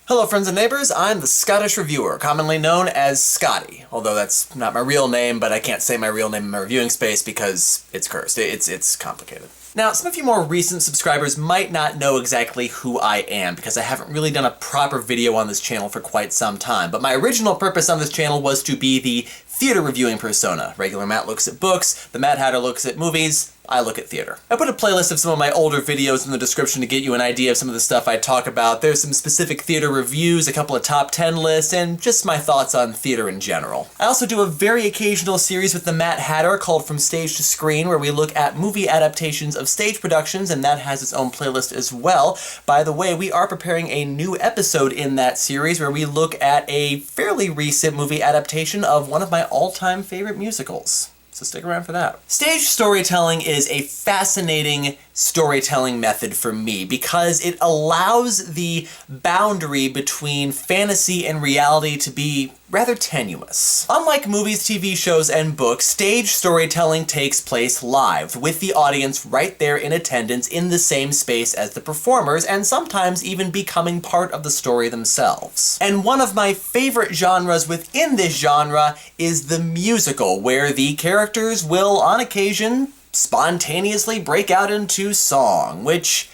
Hello friends and neighbors, I'm the Scottish Reviewer, commonly known as Scotty. Although that's not my real name, but I can't say my real name in my reviewing space because it's cursed. It's complicated. Now, some of you more recent subscribers might not know exactly who I am because I haven't really done a proper video on this channel for quite some time, but my original purpose on this channel was to be the theater reviewing persona. Regular Matt looks at books, the Mad Hatter looks at movies, I look at theater. I put a playlist of some of my older videos in the description to get you an idea of some of the stuff I talk about. There's some specific theater reviews, a couple of top 10 lists, and just my thoughts on theater in general. I also do a very occasional series with the Mad Hatter called From Stage to Screen, where we look at movie adaptations of stage productions, and that has its own playlist as well. By the way, we are preparing a new episode in that series where we look at a fairly recent movie adaptation of one of my all-time favorite musicals. So stick around for that. Stage storytelling is a fascinating storytelling method for me because it allows the boundary between fantasy and reality to be rather tenuous. Unlike movies, TV shows, and books, stage storytelling takes place live, with the audience right there in attendance in the same space as the performers, and sometimes even becoming part of the story themselves. And one of my favorite genres within this genre is the musical, where the characters will, on occasion, spontaneously break out into song, which,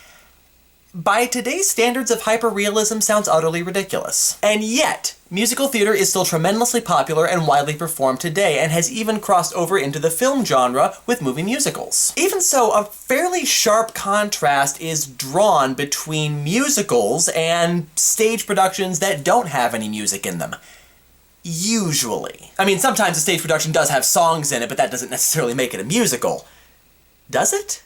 by today's standards of hyperrealism, sounds utterly ridiculous. And yet, musical theater is still tremendously popular and widely performed today, and has even crossed over into the film genre with movie musicals. Even so, a fairly sharp contrast is drawn between musicals and stage productions that don't have any music in them. Usually. I mean, sometimes a stage production does have songs in it, but that doesn't necessarily make it a musical. Does it?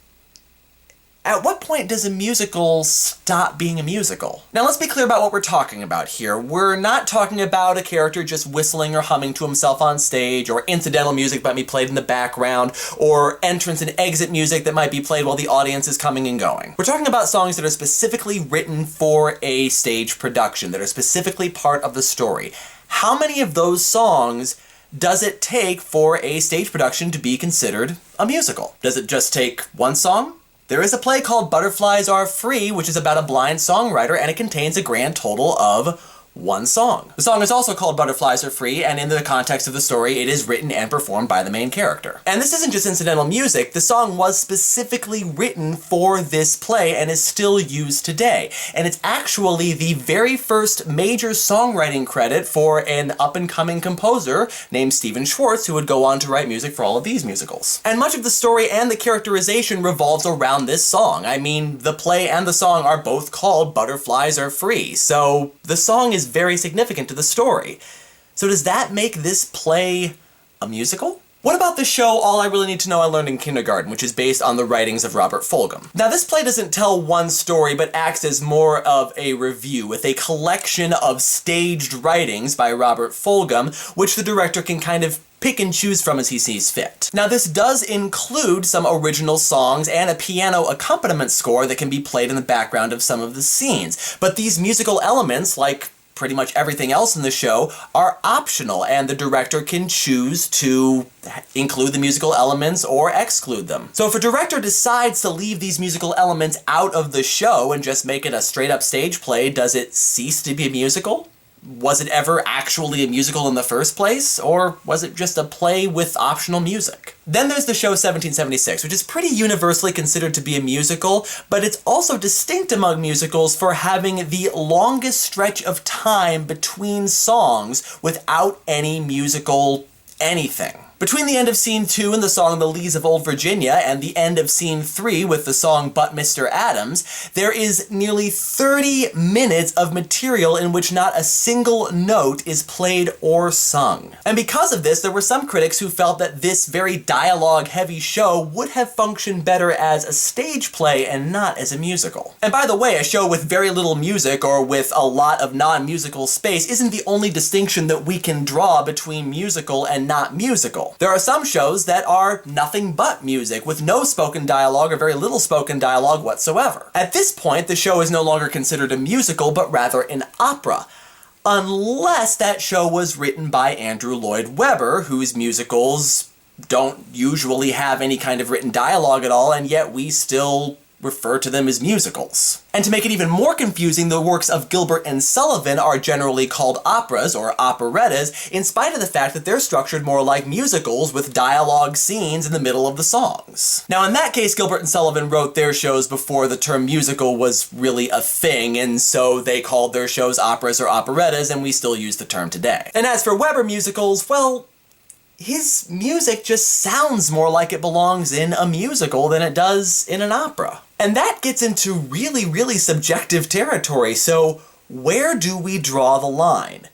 At what point does a musical stop being a musical? Now let's be clear about what we're talking about here. We're not talking about a character just whistling or humming to himself on stage, or incidental music that might be played in the background, or entrance and exit music that might be played while the audience is coming and going. We're talking about songs that are specifically written for a stage production, that are specifically part of the story. How many of those songs does it take for a stage production to be considered a musical? Does it just take one song? There is a play called Butterflies Are Free, which is about a blind songwriter, and it contains a grand total of one song. The song is also called Butterflies Are Free, and in the context of the story, it is written and performed by the main character. And this isn't just incidental music. The song was specifically written for this play and is still used today. And it's actually the very first major songwriting credit for an up-and-coming composer named Stephen Schwartz, who would go on to write music for all of these musicals. And much of the story and the characterization revolves around this song. I mean, the play and the song are both called Butterflies Are Free, so the song is very significant to the story. So does that make this play a musical? What about the show All I Really Need to Know I Learned in Kindergarten, which is based on the writings of Robert Fulghum? Now, this play doesn't tell one story, but acts as more of a review, with a collection of staged writings by Robert Fulghum, which the director can kind of pick and choose from as he sees fit. Now, this does include some original songs and a piano accompaniment score that can be played in the background of some of the scenes. But these musical elements, like pretty much everything else in the show, are optional, and the director can choose to include the musical elements or exclude them. So if a director decides to leave these musical elements out of the show and just make it a straight-up stage play, does it cease to be a musical? Was it ever actually a musical in the first place, or was it just a play with optional music? Then there's the show 1776, which is pretty universally considered to be a musical, but it's also distinct among musicals for having the longest stretch of time between songs without any musical anything. Between the end of Scene 2 and the song The Lees of Old Virginia and the end of Scene 3 with the song But Mr. Adams, there is nearly 30 minutes of material in which not a single note is played or sung. And because of this, there were some critics who felt that this very dialogue-heavy show would have functioned better as a stage play and not as a musical. And by the way, a show with very little music or with a lot of non-musical space isn't the only distinction that we can draw between musical and not musical. There are some shows that are nothing but music, with no spoken dialogue or very little spoken dialogue whatsoever. At this point, the show is no longer considered a musical, but rather an opera. Unless that show was written by Andrew Lloyd Webber, whose musicals don't usually have any kind of written dialogue at all, and yet we still refer to them as musicals. And to make it even more confusing, the works of Gilbert and Sullivan are generally called operas or operettas, in spite of the fact that they're structured more like musicals with dialogue scenes in the middle of the songs. Now in that case, Gilbert and Sullivan wrote their shows before the term musical was really a thing, and so they called their shows operas or operettas, and we still use the term today. And as for Weber musicals, well, his music just sounds more like it belongs in a musical than it does in an opera. And that gets into really, really subjective territory, so where do we draw the line?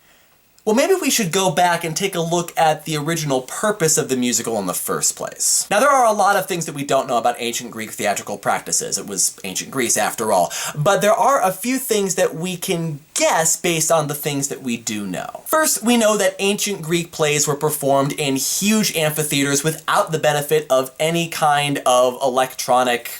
Well, maybe we should go back and take a look at the original purpose of the musical in the first place. Now, there are a lot of things that we don't know about ancient Greek theatrical practices. It was ancient Greece after all. But there are a few things that we can guess based on the things that we do know. First, we know that ancient Greek plays were performed in huge amphitheaters without the benefit of any kind of electronic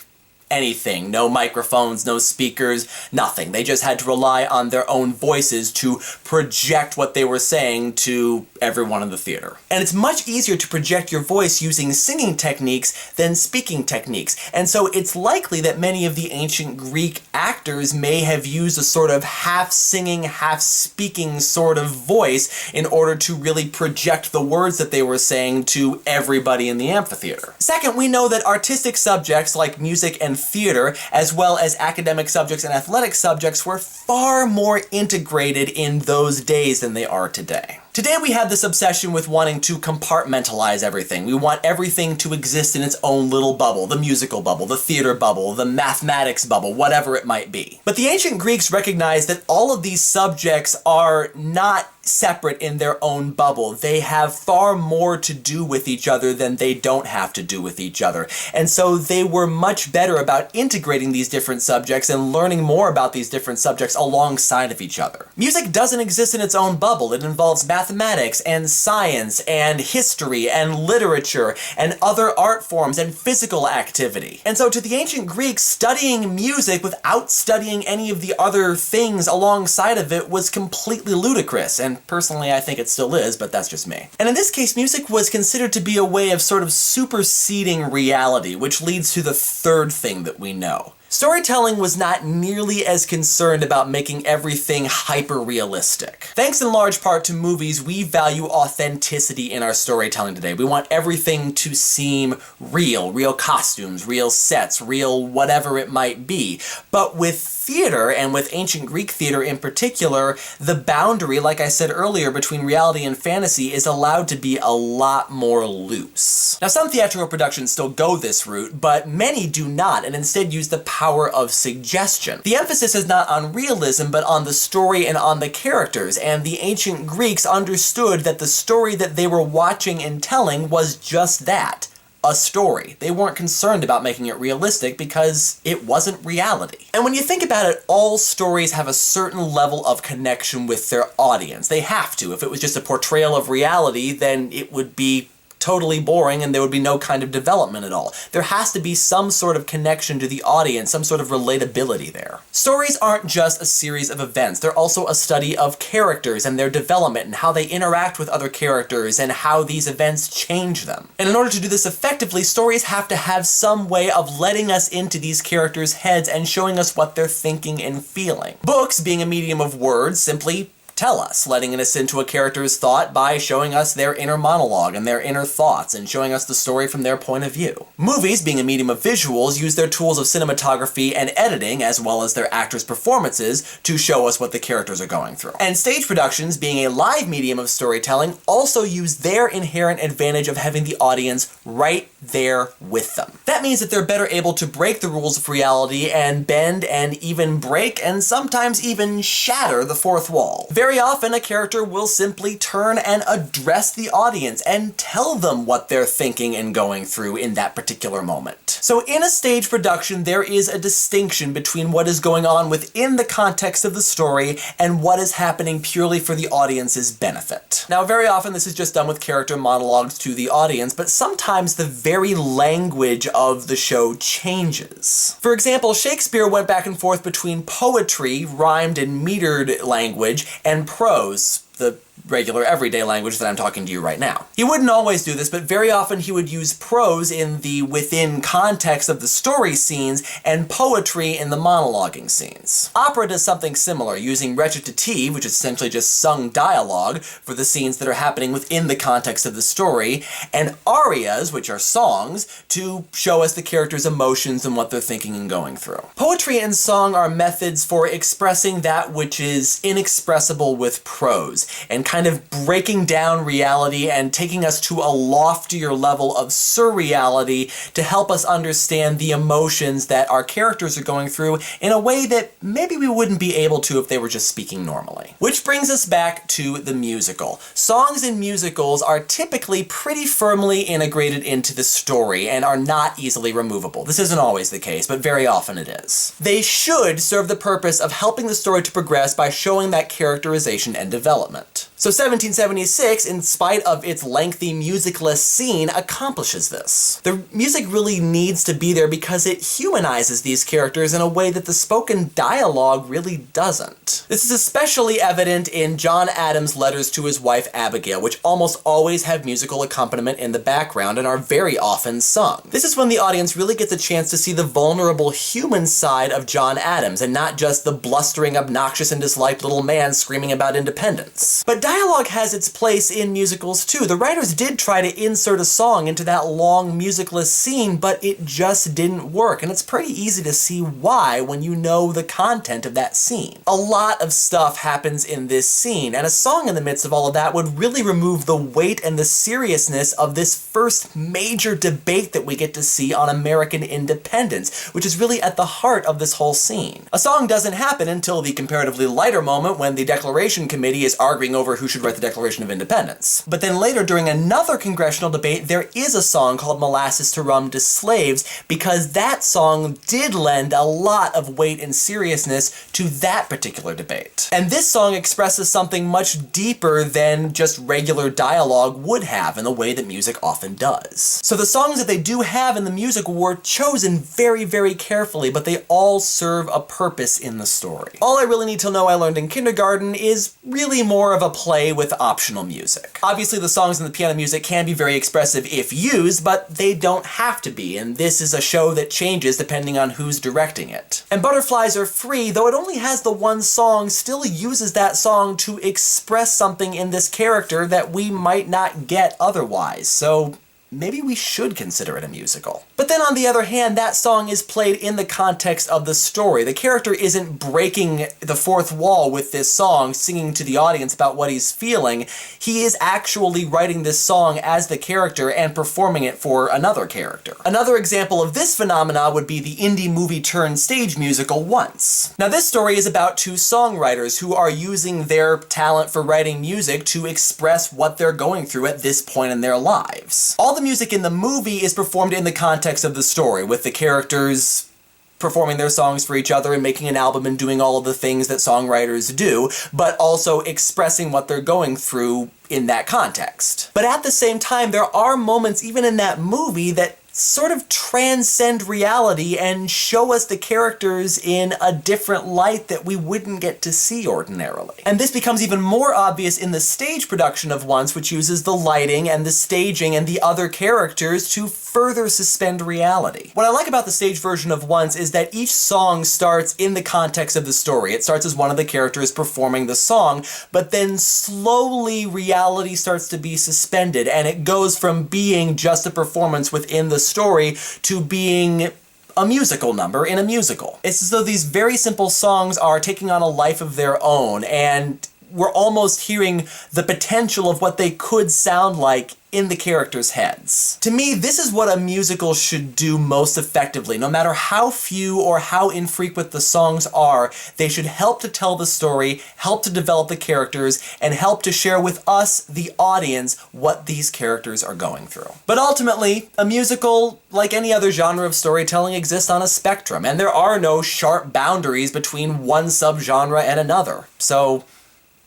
anything. No microphones, no speakers, nothing. They just had to rely on their own voices to project what they were saying to everyone in the theater. And it's much easier to project your voice using singing techniques than speaking techniques. And so it's likely that many of the ancient Greek actors may have used a sort of half-singing, half-speaking sort of voice in order to really project the words that they were saying to everybody in the amphitheater. Second, we know that artistic subjects like music and theater, as well as academic subjects and athletic subjects, were far more integrated in those days than they are today. Today we have this obsession with wanting to compartmentalize everything. We want everything to exist in its own little bubble, the musical bubble, the theater bubble, the mathematics bubble, whatever it might be. But the ancient Greeks recognized that all of these subjects are not separate in their own bubble. They have far more to do with each other than they don't have to do with each other. And so they were much better about integrating these different subjects and learning more about these different subjects alongside of each other. Music doesn't exist in its own bubble. It involves mathematics and science and history and literature and other art forms and physical activity. And so to the ancient Greeks, studying music without studying any of the other things alongside of it was completely ludicrous, and personally I think it still is, but that's just me. And in this case, music was considered to be a way of sort of superseding reality, which leads to the third thing that we know. Storytelling was not nearly as concerned about making everything hyper-realistic. Thanks in large part to movies, we value authenticity in our storytelling today. We want everything to seem real, real costumes, real sets, real whatever it might be. But with theater, and with ancient Greek theater in particular, the boundary, like I said earlier, between reality and fantasy is allowed to be a lot more loose. Now, some theatrical productions still go this route, but many do not, and instead use the power of suggestion. The emphasis is not on realism, but on the story and on the characters, and the ancient Greeks understood that the story that they were watching and telling was just that. A story. They weren't concerned about making it realistic because it wasn't reality. And when you think about it, all stories have a certain level of connection with their audience. They have to. If it was just a portrayal of reality, then it would be totally boring and there would be no kind of development at all. There has to be some sort of connection to the audience, some sort of relatability there. Stories aren't just a series of events, they're also a study of characters and their development and how they interact with other characters and how these events change them. And in order to do this effectively, stories have to have some way of letting us into these characters' heads and showing us what they're thinking and feeling. Books, being a medium of words, simply tell us, letting us into a character's thought by showing us their inner monologue and their inner thoughts and showing us the story from their point of view. Movies, being a medium of visuals, use their tools of cinematography and editing, as well as their actors' performances, to show us what the characters are going through. And stage productions, being a live medium of storytelling, also use their inherent advantage of having the audience right there with them. That means that they're better able to break the rules of reality and bend and even break and sometimes even shatter the fourth wall. Very often, a character will simply turn and address the audience and tell them what they're thinking and going through in that particular moment. So in a stage production, there is a distinction between what is going on within the context of the story and what is happening purely for the audience's benefit. Now, very often this is just done with character monologues to the audience, but sometimes the very language of the show changes. For example, Shakespeare went back and forth between poetry, rhymed and metered language, and prose, the regular everyday language that I'm talking to you right now. He wouldn't always do this, but very often he would use prose in the within context of the story scenes and poetry in the monologuing scenes. Opera does something similar, using recitative, which is essentially just sung dialogue, for the scenes that are happening within the context of the story, and arias, which are songs, to show us the characters' emotions and what they're thinking and going through. Poetry and song are methods for expressing that which is inexpressible with prose, and kind of breaking down reality and taking us to a loftier level of surreality to help us understand the emotions that our characters are going through in a way that maybe we wouldn't be able to if they were just speaking normally. Which brings us back to the musical. Songs in musicals are typically pretty firmly integrated into the story and are not easily removable. This isn't always the case, but very often it is. They should serve the purpose of helping the story to progress by showing that characterization and development. So 1776, in spite of its lengthy musicless scene, accomplishes this. The music really needs to be there because it humanizes these characters in a way that the spoken dialogue really doesn't. This is especially evident in John Adams' letters to his wife Abigail, which almost always have musical accompaniment in the background and are very often sung. This is when the audience really gets a chance to see the vulnerable human side of John Adams, and not just the blustering, obnoxious, and disliked little man screaming about independence. But dialogue has its place in musicals too. The writers did try to insert a song into that long musicless scene, but it just didn't work, and it's pretty easy to see why when you know the content of that scene. A lot of stuff happens in this scene, and a song in the midst of all of that would really remove the weight and the seriousness of this first major debate that we get to see on American independence, which is really at the heart of this whole scene. A song doesn't happen until the comparatively lighter moment when the Declaration Committee is arguing over who should write the Declaration of Independence. But then later, during another congressional debate, there is a song called Molasses to Rum to Slaves, because that song did lend a lot of weight and seriousness to that particular debate. And this song expresses something much deeper than just regular dialogue would have in the way that music often does. So the songs that they do have in the music were chosen very, very carefully, but they all serve a purpose in the story. All I really need to know I learned in kindergarten is really more of a play with optional music. Obviously the songs and the piano music can be very expressive if used, but they don't have to be, and this is a show that changes depending on who's directing it. And Butterflies Are Free, though it only has the one song, still uses that song to express something in this character that we might not get otherwise, so maybe we should consider it a musical. But then on the other hand, that song is played in the context of the story. The character isn't breaking the fourth wall with this song, singing to the audience about what he's feeling. He is actually writing this song as the character and performing it for another character. Another example of this phenomena would be the indie movie turned stage musical Once. Now this story is about two songwriters who are using their talent for writing music to express what they're going through at this point in their lives. All the music in the movie is performed in the context of the story, with the characters performing their songs for each other and making an album and doing all of the things that songwriters do, but also expressing what they're going through in that context. But at the same time, there are moments even in that movie that sort of transcend reality and show us the characters in a different light that we wouldn't get to see ordinarily. And this becomes even more obvious in the stage production of Once, which uses the lighting and the staging and the other characters to further suspend reality. What I like about the stage version of Once is that each song starts in the context of the story. It starts as one of the characters performing the song, but then slowly reality starts to be suspended, and it goes from being just a performance within the story to being a musical number in a musical. It's as though these very simple songs are taking on a life of their own, and we're almost hearing the potential of what they could sound like in the characters' heads. To me, this is what a musical should do most effectively. No matter how few or how infrequent the songs are, they should help to tell the story, help to develop the characters, and help to share with us, the audience, what these characters are going through. But ultimately, a musical, like any other genre of storytelling, exists on a spectrum, and there are no sharp boundaries between one subgenre and another. So,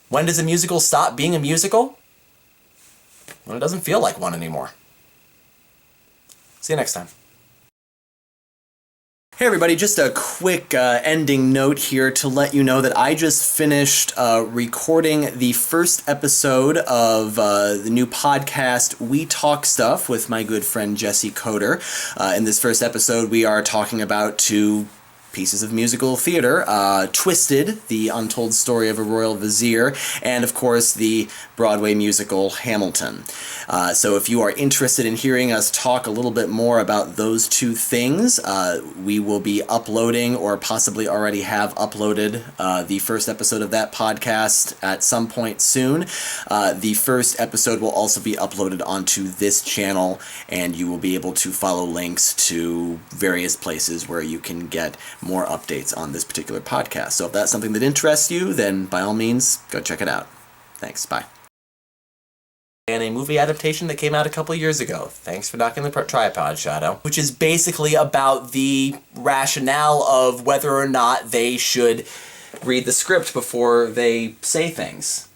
when does a musical stop being a musical? When it doesn't feel like one anymore. See you next time. Hey everybody, just a quick ending note here to let you know that I just finished recording the first episode of the new podcast, We Talk Stuff, with my good friend Jesse Coder. In this first episode, we are talking about two pieces of musical theater, Twisted, the untold story of a royal vizier, and of course the Broadway musical Hamilton. So if you are interested in hearing us talk a little bit more about those two things, we will be uploading, or possibly already have uploaded, the first episode of that podcast at some point soon. The first episode will also be uploaded onto this channel, and you will be able to follow links to various places where you can get more updates on this particular podcast. So if that's something that interests you, then by all means, go check it out. Thanks, bye. And a movie adaptation that came out a couple years ago. Thanks for knocking the tripod, Shadow. Which is basically about the rationale of whether or not they should read the script before they say things.